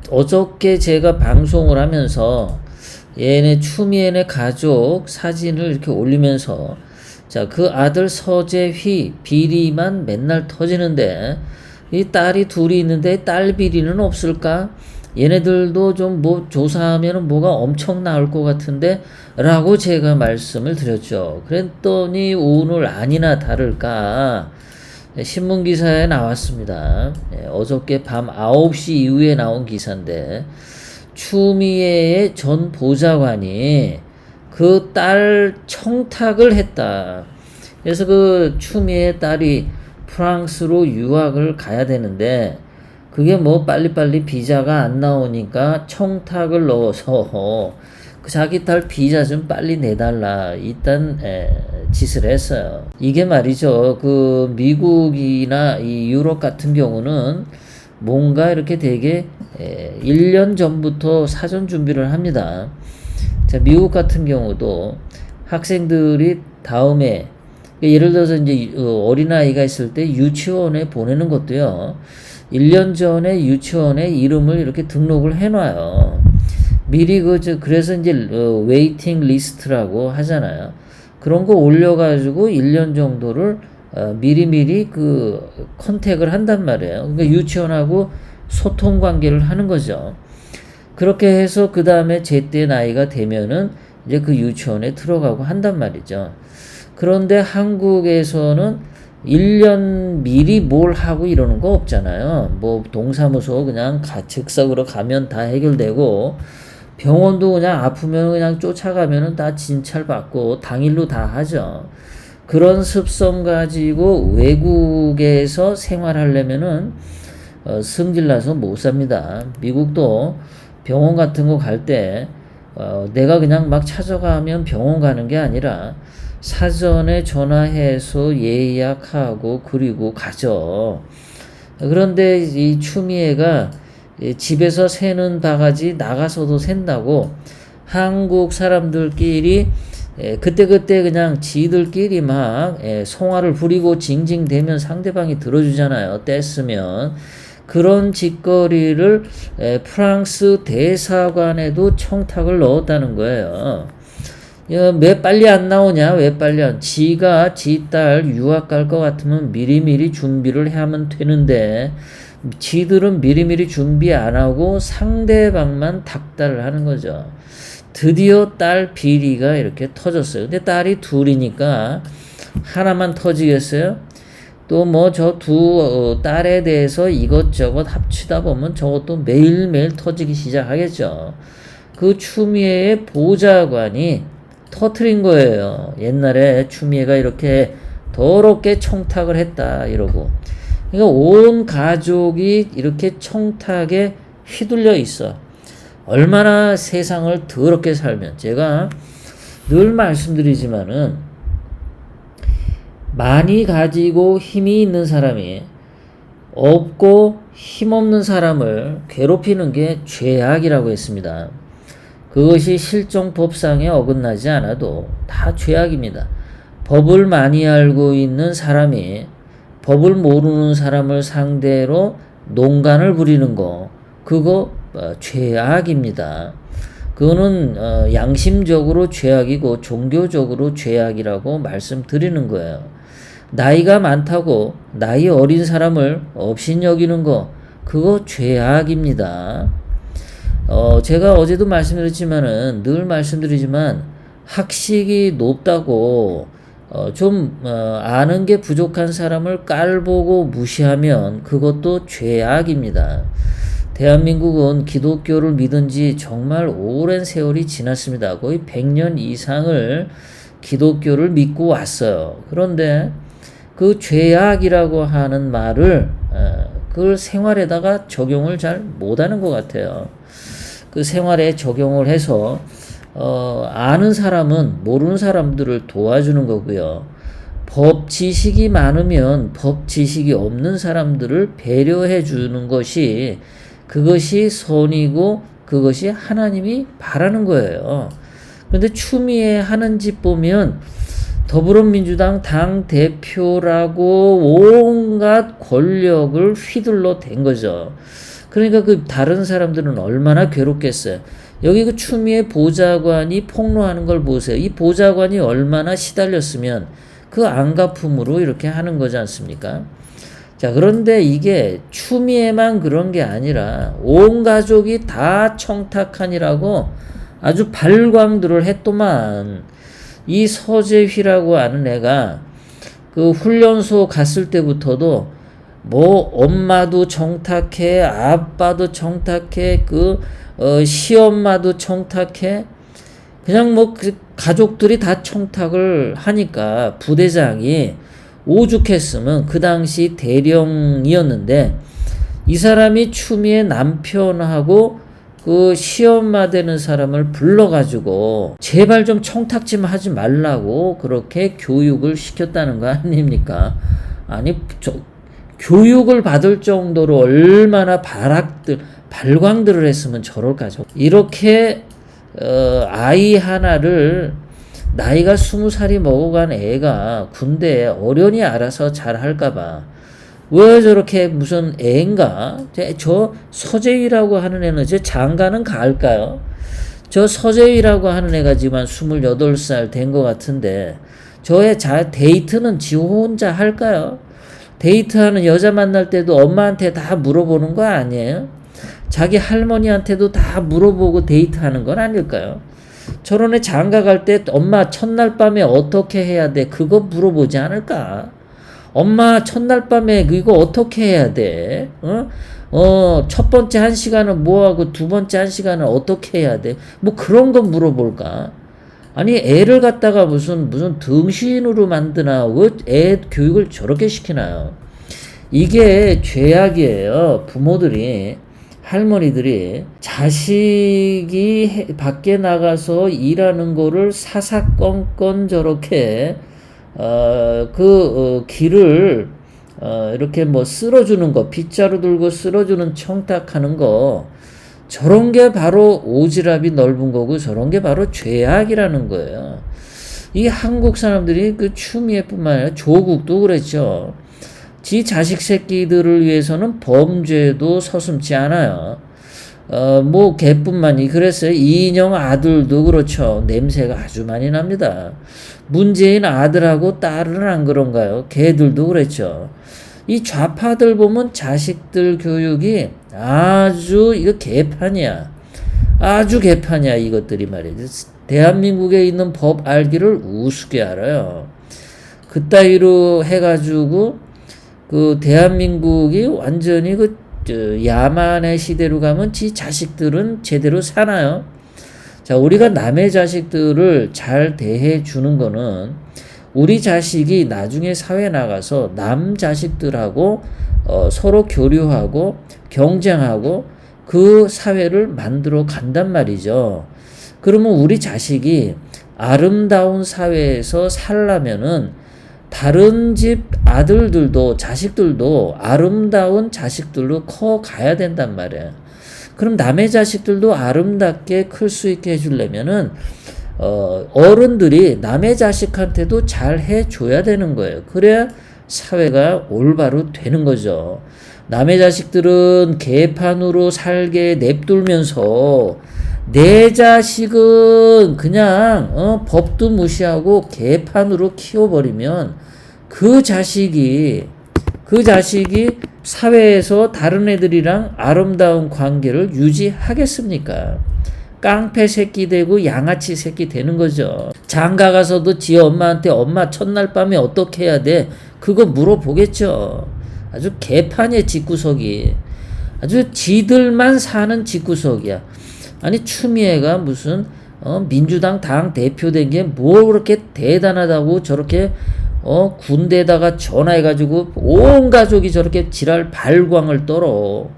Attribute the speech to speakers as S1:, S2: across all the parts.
S1: 어저께 제가 방송을 하면서 얘네 추미애네 가족 사진을 이렇게 올리면서 자, 그 아들 서재휘 비리만 맨날 터지는데 이 딸이 둘이 있는데 딸 비리는 없을까? 얘네들도 좀 뭐 조사하면 뭐가 엄청 나올 것 같은데 라고 제가 말씀을 드렸죠. 그랬더니 오늘 아니나 다를까 신문 기사에 나왔습니다. 어저께 밤 9시 이후에 나온 기사인데 추미애의 전 보좌관이 그 딸 청탁을 했다. 그래서 그 추미애 딸이 프랑스로 유학을 가야 되는데 그게 뭐 빨리빨리 비자가 안 나오니까 청탁을 넣어서 그 자기 딸 비자 좀 빨리 내달라 이딴 짓을 했어요. 이게 말이죠. 그 미국이나 이 유럽 같은 경우는 뭔가 이렇게 되게 1년 전부터 사전 준비를 합니다. 자, 미국 같은 경우도 학생들이 다음에 예를 들어서 이제 어린아이가 있을 때 유치원에 보내는 것도요. 1년 전에 유치원에 이름을 이렇게 등록을 해놔요. 미리 그래서 이제 웨이팅 리스트라고 하잖아요. 그런 거 올려가지고 1년 정도를 미리미리 그 컨택을 한단 말이에요. 그러니까 유치원하고 소통 관계를 하는 거죠. 그렇게 해서 그 다음에 제때 나이가 되면은 이제 그 유치원에 들어가고 한단 말이죠. 그런데 한국에서는 1년 미리 뭘 하고 이러는 거 없잖아요. 뭐 동사무소 그냥 즉석으로 가면 다 해결되고 병원도 그냥 아프면 그냥 쫓아가면은 다 진찰받고 당일로 다 하죠. 그런 습성 가지고 외국에서 생활하려면은 승질나서 못 삽니다. 미국도 병원 같은 거 갈 때 내가 그냥 막 찾아가면 병원 가는 게 아니라 사전에 전화해서 예약하고 그리고 가죠. 그런데 이 추미애가 집에서 새는 바가지 나가서도 샌다고 한국 사람들끼리 그때그때 그냥 지들끼리 막 송화를 부리고 징징대면 상대방이 들어주잖아요. 뗐으면. 그런 짓거리를 프랑스 대사관에도 청탁을 넣었다는 거예요. 왜 빨리 안 나오냐? 왜 빨리 안? 지가 지 딸 유학 갈 것 같으면 미리미리 준비를 하면 되는데 지들은 미리미리 준비 안 하고 상대방만 닥달을 하는 거죠. 드디어 딸 비리가 이렇게 터졌어요. 근데 딸이 둘이니까 하나만 터지겠어요? 또 뭐 저 두 딸에 대해서 이것저것 합치다 보면 저것도 매일매일 터지기 시작하겠죠. 그 추미애의 보좌관이 터트린 거예요. 옛날에 추미애가 이렇게 더럽게 청탁을 했다 이러고. 그러니까 온 가족이 이렇게 청탁에 휘둘려 있어. 얼마나 세상을 더럽게 살면 제가 늘 말씀드리지만은 많이 가지고 힘이 있는 사람이 없고 힘없는 사람을 괴롭히는 게 죄악이라고 했습니다. 그것이 실정법상에 어긋나지 않아도 다 죄악입니다. 법을 많이 알고 있는 사람이 법을 모르는 사람을 상대로 농간을 부리는 거 그거 죄악입니다. 그거는 양심적으로 죄악이고 종교적으로 죄악이라고 말씀드리는 거예요. 나이가 많다고 나이 어린 사람을 업신여기는 거 그거 죄악입니다. 제가 어제도 말씀드렸지만은 늘 말씀드리지만 학식이 높다고 아는 게 부족한 사람을 깔보고 무시하면 그것도 죄악입니다. 대한민국은 기독교를 믿은 지 정말 오랜 세월이 지났습니다. 거의 100년 이상을 기독교를 믿고 왔어요. 그런데 그 죄악이라고 하는 말을 그걸 생활에다가 적용을 잘 못하는 것 같아요. 그 생활에 적용을 해서 아는 사람은 모르는 사람들을 도와주는 거고요. 법 지식이 많으면 법 지식이 없는 사람들을 배려해 주는 것이 그것이 선이고 그것이 하나님이 바라는 거예요. 그런데 추미애 하는 짓 보면 더불어민주당 당대표라고 온갖 권력을 휘둘러 댄 거죠. 그러니까 그 다른 사람들은 얼마나 괴롭겠어요. 여기 그 추미애 보좌관이 폭로하는 걸 보세요. 이 보좌관이 얼마나 시달렸으면 그 안갚음으로 이렇게 하는 거지 않습니까? 자, 그런데 이게 추미애만 그런 게 아니라 온 가족이 다 청탁하니라고 아주 발광들을 했더만. 이 서재휘라고 하는 애가 그 훈련소 갔을 때부터도 뭐 엄마도 청탁해, 아빠도 청탁해, 시엄마도 청탁해, 그냥 뭐 그 가족들이 다 청탁을 하니까 부대장이 오죽했으면 그 당시 대령이었는데 이 사람이 추미애 남편하고 그 시엄마 되는 사람을 불러가지고 제발 좀 청탁 좀 하지 말라고 그렇게 교육을 시켰다는 거 아닙니까? 아니 교육을 받을 정도로 얼마나 발광들을 했으면 저럴까죠. 이렇게 아이 하나를 나이가 20살이 먹어간 애가 군대에 어련히 알아서 잘 할까봐 왜 저렇게 무슨 애인가? 저 서재위라고 하는 애는 저 장가는 갈까요? 저 서재위라고 하는 애가 지금 한 28살 된 것 같은데 저의 데이트는 지 혼자 할까요? 데이트하는 여자 만날 때도 엄마한테 다 물어보는 거 아니에요? 자기 할머니한테도 다 물어보고 데이트하는 건 아닐까요? 저런 애 장가 갈 때 엄마 첫날 밤에 어떻게 해야 돼? 그거 물어보지 않을까? 엄마 첫날 밤에 이거 어떻게 해야 돼? 첫 번째 1시간은 뭐하고 두 번째 1시간은 어떻게 해야 돼? 뭐 그런 거 물어볼까? 아니 애를 갖다가 무슨 등신으로 만드나 왜 애 교육을 저렇게 시키나요? 이게 죄악이에요. 부모들이 할머니들이 자식이 밖에 나가서 일하는 거를 사사건건 저렇게 길을 이렇게 뭐 쓸어주는 거, 빗자루 들고 쓸어주는 청탁하는 거, 저런 게 바로 오지랖이 넓은 거고 저런 게 바로 죄악이라는 거예요. 이 한국 사람들이 그 추미애뿐만 아니라 조국도 그랬죠. 지 자식 새끼들을 위해서는 범죄도 서슴지 않아요. 뭐 걔뿐만이 그랬어요. 이인영 아들도 그렇죠. 냄새가 아주 많이 납니다. 문재인 아들하고 딸은 안 그런가요? 걔들도 그랬죠. 이 좌파들 보면 자식들 교육이 아주 이거 개판이야. 아주 개판이야 이것들이 말이야. 대한민국에 있는 법 알기를 우습게 알아요. 그따위로 해가지고 그 대한민국이 완전히 야만의 시대로 가면 지 자식들은 제대로 사나요? 자, 우리가 남의 자식들을 잘 대해 주는 거는 우리 자식이 나중에 사회 나가서 남 자식들하고 서로 교류하고 경쟁하고 그 사회를 만들어 간단 말이죠. 그러면 우리 자식이 아름다운 사회에서 살려면은 다른 집 아들들도 자식들도 아름다운 자식들로 커 가야 된단 말이에요. 그럼 남의 자식들도 아름답게 클 수 있게 해주려면은 어른들이 남의 자식한테도 잘 해줘야 되는 거예요. 그래야 사회가 올바로 되는 거죠. 남의 자식들은 개판으로 살게 냅두면서 내 자식은 그냥 법도 무시하고 개판으로 키워버리면 그 자식이 사회에서 다른 애들이랑 아름다운 관계를 유지하겠습니까? 깡패 새끼 되고 양아치 새끼 되는 거죠. 장가 가서도 지 엄마한테 엄마 첫날 밤에 어떻게 해야 돼? 그거 물어보겠죠. 아주 개판의 집구석이. 아주 지들만 사는 집구석이야. 아니 추미애가 무슨 민주당 당 대표 된 게 뭐 그렇게 대단하다고 저렇게 군대에다가 전화해가지고 온 가족이 저렇게 지랄 발광을 떨어.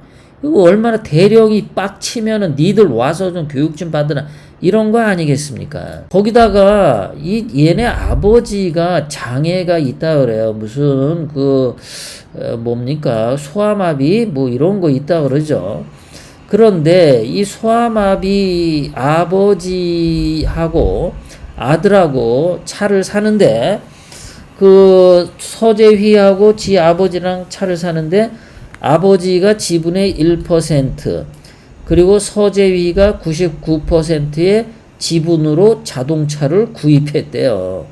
S1: 이거 얼마나 대령이 빡치면은 니들 와서 좀 교육 좀 받으라 이런 거 아니겠습니까? 거기다가 얘네 아버지가 장애가 있다 그래요. 무슨 뭡니까 소아마비 뭐 이런 거 있다 그러죠. 그런데 이 소아마비 아버지하고 아들하고 차를 사는데 그 서재휘하고 지 아버지랑 차를 사는데 아버지가 지분의 1% 그리고 서재휘가 99%의 지분으로 자동차를 구입했대요.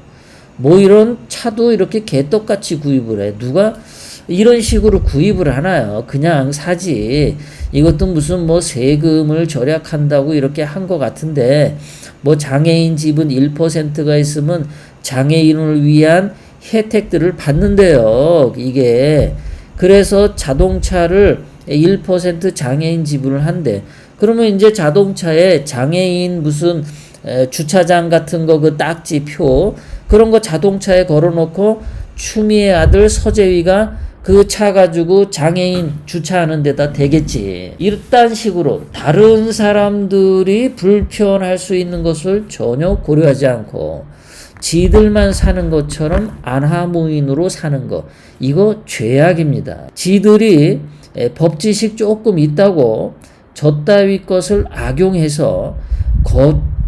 S1: 뭐 이런 차도 이렇게 개떡같이 구입을 해. 누가 이런 식으로 구입을 하나요? 그냥 사지. 이것도 무슨 뭐 세금을 절약한다고 이렇게 한 것 같은데 뭐 장애인 지분 1%가 있으면 장애인을 위한 혜택들을 받는데요. 이게 그래서 자동차를 1% 장애인 지분을 한대. 그러면 이제 자동차에 장애인 무슨 주차장 같은 거 그 딱지표 그런 거 자동차에 걸어놓고 추미애 아들 서재위가 그 차 가지고 장애인 주차하는 데다 대겠지. 이딴 식으로 다른 사람들이 불편할 수 있는 것을 전혀 고려하지 않고 지들만 사는 것처럼 안하무인으로 사는 거, 이거 죄악입니다. 지들이 법지식 조금 있다고 저 따위 것을 악용해서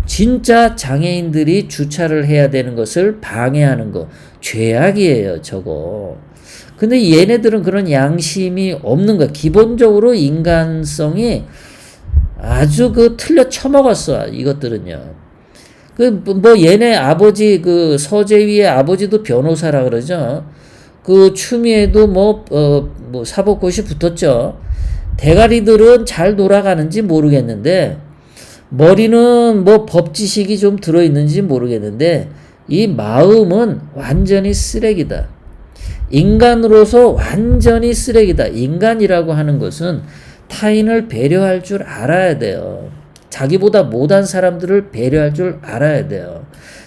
S1: 진짜 장애인들이 주차를 해야 되는 것을 방해하는 거, 죄악이에요, 저거. 근데 얘네들은 그런 양심이 없는 거야. 기본적으로 인간성이 아주 틀려 쳐먹었어, 이것들은요. 뭐 얘네 아버지 그 서재위의 아버지도 변호사라 그러죠. 그 추미애도 뭐 사법고시 붙었죠. 대가리들은 잘 돌아가는지 모르겠는데 머리는 뭐 법지식이 좀 들어있는지 모르겠는데 이 마음은 완전히 쓰레기다. 인간으로서 완전히 쓰레기다. 인간이라고 하는 것은 타인을 배려할 줄 알아야 돼요. 자기보다 못한 사람들을 배려할 줄 알아야 돼요.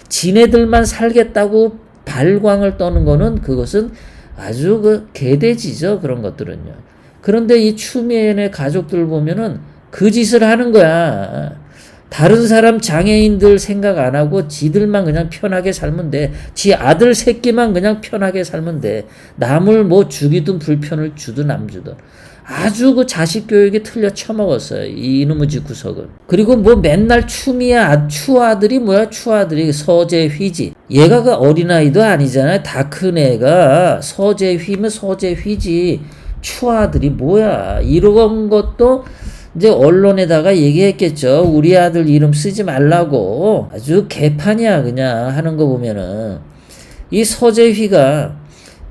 S1: 지네들만 살겠다고 발광을 떠는 거는 그것은 아주 개돼지죠. 그런 것들은요. 그런데 이 추미애의 가족들 보면은 그 짓을 하는 거야. 다른 사람 장애인들 생각 안 하고 지들만 그냥 편하게 살면 돼. 지 아들 새끼만 그냥 편하게 살면 돼. 남을 뭐 죽이든 불편을 주든 안 주든. 아주 그 자식 교육이 틀려 쳐먹었어요. 이놈의 구석은. 그리고 뭐 맨날 추아들이 뭐야? 추아들이 서재휘지. 얘가 그 어린아이도 아니잖아요. 다 큰 애가 서재휘면 서재휘지. 추아들이 뭐야? 이런 것도 이제 언론에다가 얘기했겠죠. 우리 아들 이름 쓰지 말라고. 아주 개판이야 그냥 하는 거 보면은. 이 서재휘가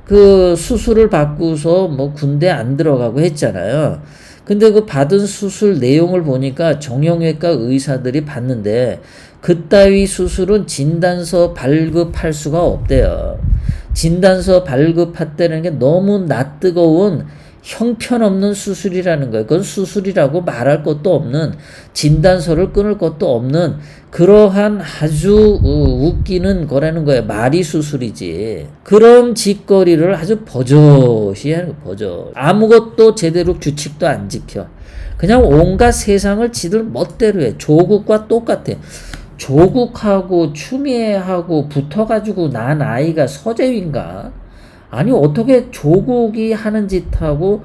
S1: 그 수술을 받고서 뭐 군대 안 들어가고 했잖아요. 근데 그 받은 수술 내용을 보니까 정형외과 의사들이 봤는데 그따위 수술은 진단서 발급할 수가 없대요. 진단서 발급했다는 게 너무 낯뜨거운 형편없는 수술이라는 거예요. 그건 수술이라고 말할 것도 없는, 진단서를 끊을 것도 없는 그러한 아주 웃기는 거라는 거예요. 말이 수술이지. 그런 짓거리를 아주 버젓이 하는 거예요. 버젓. 아무것도 제대로 규칙도 안 지켜. 그냥 온갖 세상을 지들 멋대로 해. 조국과 똑같아. 조국하고 추미애하고 붙어가지고 난 아이가 서재위인가? 아니 어떻게 조국이 하는 짓하고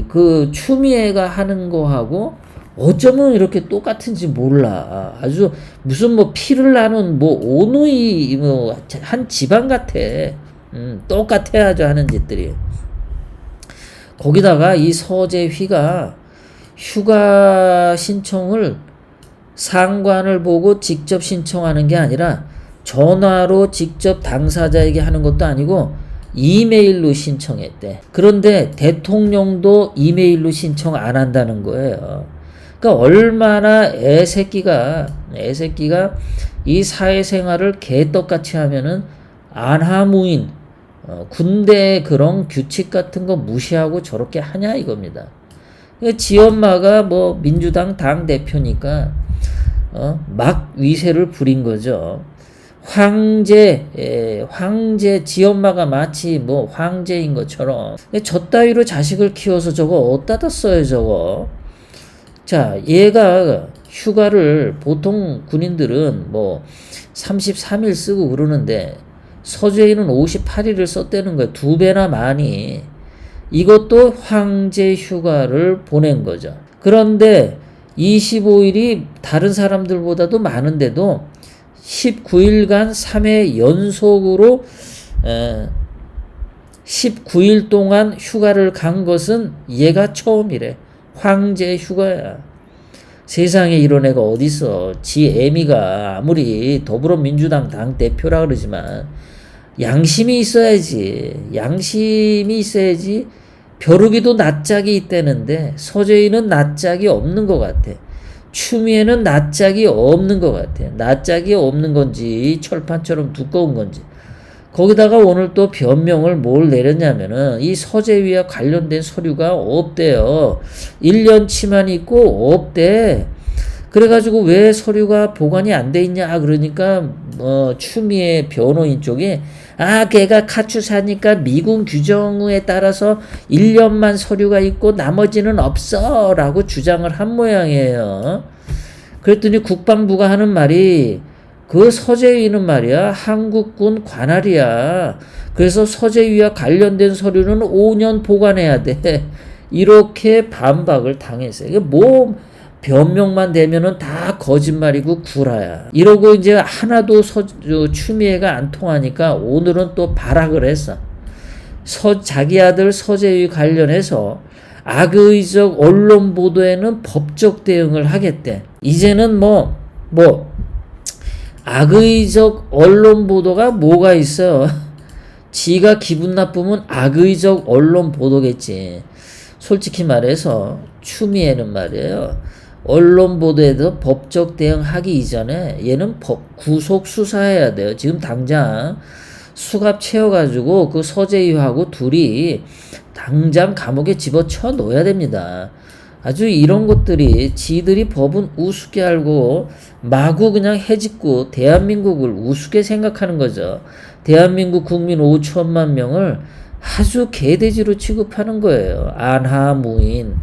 S1: 그 추미애가 하는 거하고 어쩌면 이렇게 똑같은지 몰라. 아주 무슨 뭐 피를 나눈 뭐 오누이 뭐 한 집안 같아. 똑같아야죠 하는 짓들이. 거기다가 이 서재휘가 휴가 신청을 상관을 보고 직접 신청하는 게 아니라 전화로 직접 당사자에게 하는 것도 아니고 이메일로 신청했대. 그런데 대통령도 이메일로 신청 안 한다는 거예요. 그러니까 얼마나 애새끼가 이 사회생활을 개떡같이 하면은 안하무인 군대 그런 규칙 같은 거 무시하고 저렇게 하냐 이겁니다. 지 엄마가 뭐 민주당 당 대표니까 막 위세를 부린 거죠. 황제 지 엄마가 마치 뭐 황제인 것처럼 저 따위로 자식을 키워서 저거 어디다 써요 저거. 자, 얘가 휴가를 보통 군인들은 뭐 33일 쓰고 그러는데 서재위는 58일을 썼다는 거야. 2배나 많이. 이것도 황제 휴가를 보낸 거죠. 그런데 25일이 다른 사람들보다도 많은데도 19일간 3회 연속으로 19일 동안 휴가를 간 것은 얘가 처음이래. 황제 휴가야. 세상에 이런 애가 어딨어. 지 애미가 아무리 더불어민주당 당대표라 그러지만 양심이 있어야지. 양심이 있어야지. 벼룩이도 낯짝이 있다는데 서재위는 낯짝이 없는 것 같아. 추미애는 낯짝이 없는 것 같아. 낯짝이 없는 건지 철판처럼 두꺼운 건지. 거기다가 오늘 또 변명을 뭘 내렸냐면은 이 서재위와 관련된 서류가 없대요. 1년치만 있고 없대. 그래가지고 왜 서류가 보관이 안 돼 있냐 그러니까 추미애 변호인 쪽에 걔가 카투사니까 미군 규정에 따라서 1년만 서류가 있고 나머지는 없어 라고 주장을 한 모양이에요. 그랬더니 국방부가 하는 말이 그 서재위는 말이야 한국군 관할이야. 그래서 서재위와 관련된 서류는 5년 보관해야 돼. 이렇게 반박을 당했어요. 이게 뭐 변명만 되면은 다 거짓말이고 구라야. 이러고 이제 하나도 추미애가 안 통하니까 오늘은 또 발악을 했어. 자기 아들 서재위 관련해서 악의적 언론 보도에는 법적 대응을 하겠대. 이제는 악의적 언론 보도가 뭐가 있어? 지가 기분 나쁘면 악의적 언론 보도겠지. 솔직히 말해서 추미애는 말이에요. 언론 보도에도 법적 대응하기 이전에 얘는 구속 수사해야 돼요. 지금 당장 수갑 채워가지고 그 서재위하고 둘이 당장 감옥에 집어쳐 놓아야 됩니다. 아주 이런 것들이 지들이 법은 우습게 알고 마구 그냥 해짓고 대한민국을 우습게 생각하는 거죠. 대한민국 국민 5천만 명을 아주 개돼지로 취급하는 거예요. 안하무인.